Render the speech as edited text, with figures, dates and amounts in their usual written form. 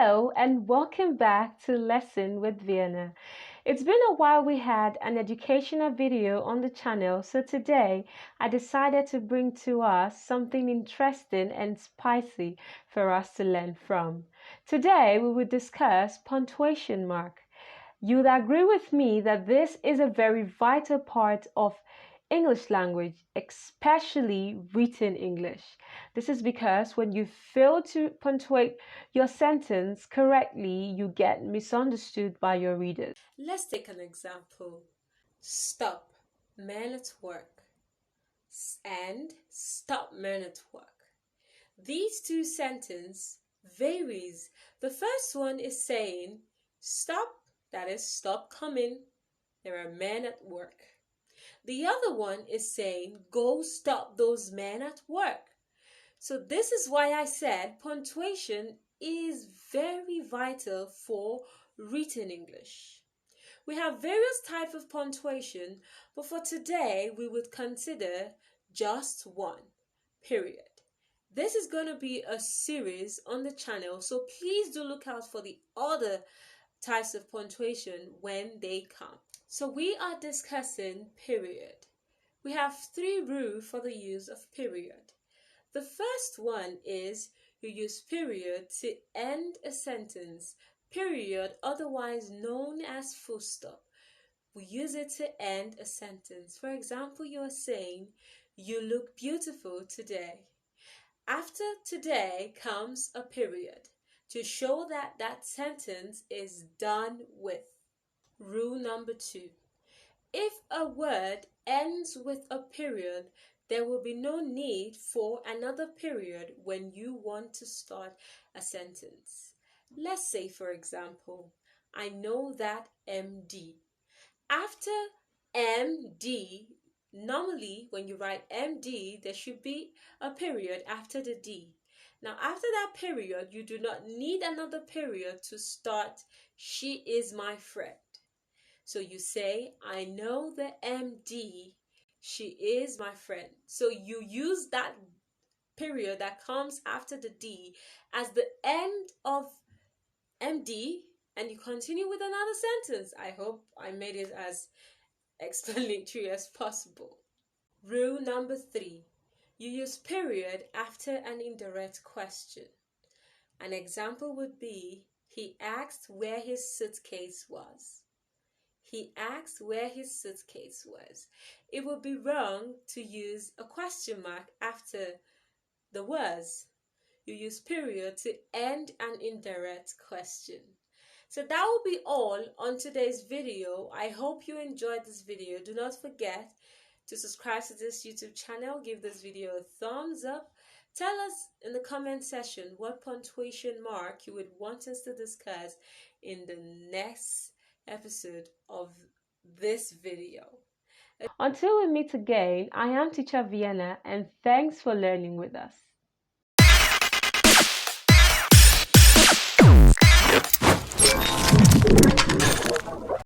Hello and welcome back to Lesson with Vienna. It's been a while we had an educational video on the channel, so today I decided to bring to us something interesting and spicy for us to learn from. Today we will discuss punctuation mark. You'd agree with me that this is a very vital part of English language, especially written English. This is because when you fail to punctuate your sentence correctly, you get misunderstood by your readers. Let's take an example. Stop, man at work, and stop, man at work. These two sentences varies. The first one is saying stop, that is stop coming. There are men at work. The other one is saying go stop those men at work. So this is why I said punctuation is very vital for written English. We have various types of punctuation, but for today we would consider just one, period. This is going to be a series on the channel, so please do look out for the other types of punctuation when they come. So we are discussing period. We have 3 rules for the use of period. The first one is you use period to end a sentence. Period, otherwise known as full stop. We use it to end a sentence. For example, you're saying, you look beautiful today. After today comes a period to show that that sentence is done with. Rule number 2. If a word ends with a period, there will be no need for another period when you want to start a sentence. Let's say, for example, I know that MD. After MD, normally when you write MD, there should be a period after the D. Now, after that period, you do not need another period to start she is my friend. So you say, I know the MD, she is my friend. So you use that period that comes after the D as the end of MD, and you continue with another sentence. I hope I made it as explanatory as possible. Rule number 3. You use period after an indirect question. An example would be, he asked where his suitcase was. He asked where his suitcase was. It would be wrong to use a question mark after the was. You use period to end an indirect question. So that will be all on today's video. I hope you enjoyed this video. Do not forget to subscribe to this YouTube channel. Give this video a thumbs up. Tell us in the comment section what punctuation mark you would want us to discuss in the next episode of this video. Until we meet again, I am Teacher Vienna and thanks for learning with us.